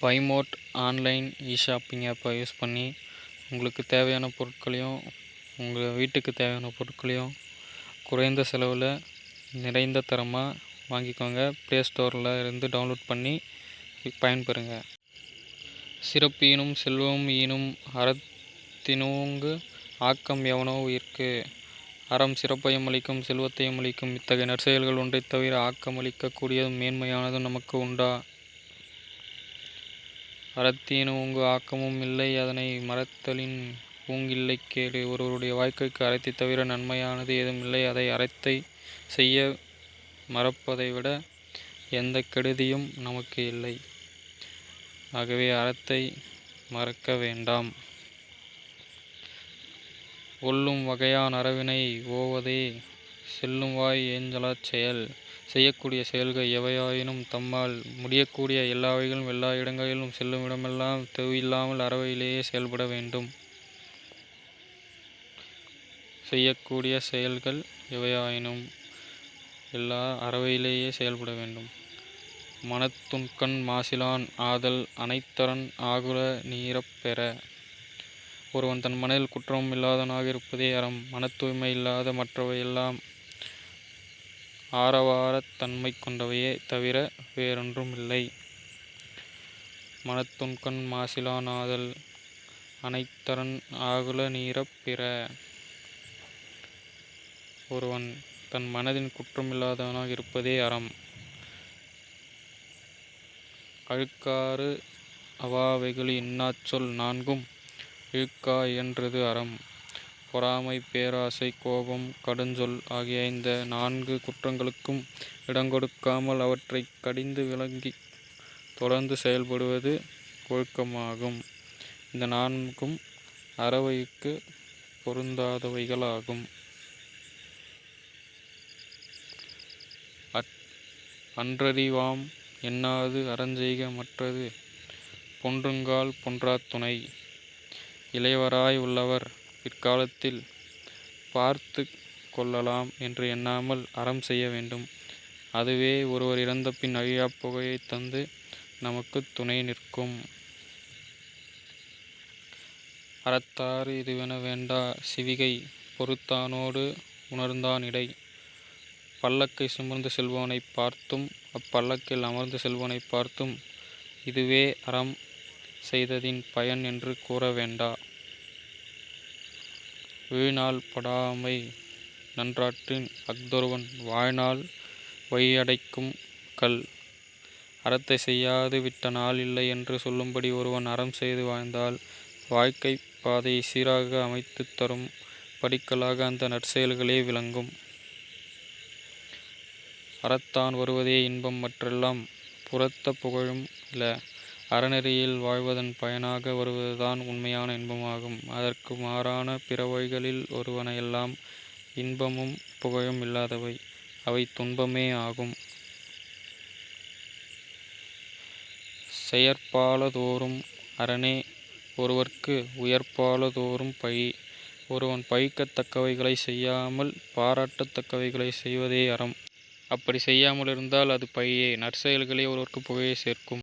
பைமோட் online shopping ஆப்பை use பண்ணி உங்களுக்கு தேவையான பொருட்களையும் உங்கள் வீட்டுக்கு தேவையான பொருட்களையும் குறைந்த செலவில் நிறைந்த தரமாக வாங்கிக்கோங்க. ப்ளே ஸ்டோரில் இருந்து டவுன்லோட் பண்ணி பயன்பெறுங்க. சிறப்பு ஈனும் செல்வம் ஈனும் அறத்தினூங்கு ஆக்கம் எவனோ உயிர்க்கு. அறம் சிறப்பையும் அளிக்கும் செல்வத்தையும் அளிக்கும். இத்தகைய நற்செயல்கள் ஒன்றைத் தவிர ஆக்கம் அளிக்கக்கூடியதும் மேன்மையானதும் நமக்கு உண்டா? அறத்தின் ஊங்கு ஆக்கமும் இல்லை, அதனை மறத்தலின் ஊங்கில்லை கேடு. ஒருவருடைய வாழ்க்கைக்கு அறத்தைத் தவிர நன்மையானது ஏதுமில்லை. அதை அறத்தை செய்ய மறப்பதை விட எந்த கெடுதியும் நமக்கு இல்லை. ஆகவே அறத்தை மறக்க வேண்டாம். ஒல்லும் வகையான் அறவினை ஓவதே செல்லும் வாய் ஏஞ்சலாச் செயல். செய்யக்கூடிய செயல்கள் எவையாயினும் தம்மால் முடியக்கூடிய எல்லா வகைகளும் எல்லா இடங்களிலும் செல்லும் இடமெல்லாம் தேவையில்லாமல் அறவழியிலேயே செயல்பட வேண்டும். செய்யக்கூடிய செயல்கள் எவையாயினும் எல்லா அறவழியிலேயே செயல்பட வேண்டும். மனத்துண்கண் மாசிலான் ஆதல் அனைத்தரன் ஆகுல நீரப் பெற. ஒருவன் தன் மனதில் குற்றமும் இல்லாதவனாக இருப்பதே அறம். மனத்தூய்மை இல்லாத மற்றவை எல்லாம் ஆரவாரத் தன்மை கொண்டவையே தவிர வேறொன்றும் இல்லை. மனத்துண்கண் மாசிலான் ஆதல் அனைத்தரன் ஆகுல நீரப் பிற. ஒருவன் தன் மனதின் குற்றமில்லாதவனாக இருப்பதே அறம். அழுக்காறு அவாவைகளி இன்னாச்சொல் நான்கும் இழுக்கா இயன்றது அறம். பொறாமை பேராசை கோபம் கடுஞ்சொல் ஆகிய இந்த 4 குற்றங்களுக்கும் இடங்கொடுக்காமல் அவற்றை கடிந்து விலங்கி தொடர்ந்து செயல்படுவது ஒழுக்கமாகும். இந்த 4ம் அறவழிக்கு பொருந்தாதவைகளாகும். அன்றறிவாம் எண்ணாது அறஞ்செய்க மற்றது பொன்றுங்கால் பொன்றாத் துணை. இளையவராய் உள்ளவர் பிற்காலத்தில் பார்த்து கொள்ளலாம் என்று எண்ணாமல் அறம் செய்ய வேண்டும். அதுவே ஒருவர் இறந்த பின் அழியா புகழை தந்து நமக்கு துணை நிற்கும். அறத்தாறு இதுவென வேண்டா சிவிகை பொறுத்தானோடு உணர்ந்தான் இடை. பல்லக்கை சுமந்து செல்பவனை பார்த்தும் அப்பல்லக்கில் அமர்ந்து செல்பவனை பார்த்தும் இதுவே அறம் செய்ததின் பயன் என்று கூற வேண்டா. வீழ்நாள் படாமை நன்றாற்றின் அஃதொருவன் வாழ்நாள் வழியடைக்கும் கல். அறத்தை செய்யாது விட்ட நாள் இல்லை என்று சொல்லும்படி ஒருவன் அறம் செய்து வாழ்ந்தால் வாழ்க்கை பாதையை சீராக அமைத்து தரும் படிக்கலாக அந்த நற்செயல்களே விளங்கும். அறத்தான் வருவதே இன்பம் மற்றெல்லாம் புறத்த புகழும் இல. அறநெறியில் வாழ்வதன் பயனாக வருவதுதான் உண்மையான இன்பமாகும். அதற்கு மாறான பிற வழிகளில் ஒருவன எல்லாம் இன்பமும் புகழும் இல்லாதவை. அவை துன்பமே ஆகும். செயற்பாலதோறும் அரணே ஒருவர்க்கு உயர்பாலதோறும் பழி. ஒருவன் பழிக்கத்தக்கவைகளை செய்யாமல் பாராட்டத்தக்கவைகளை செய்வதே அறம். அப்படி செய்யாமல் இருந்தால் அது பழியே. நற்செயல்களே ஒருவர்க்கு புகழை சேர்க்கும்.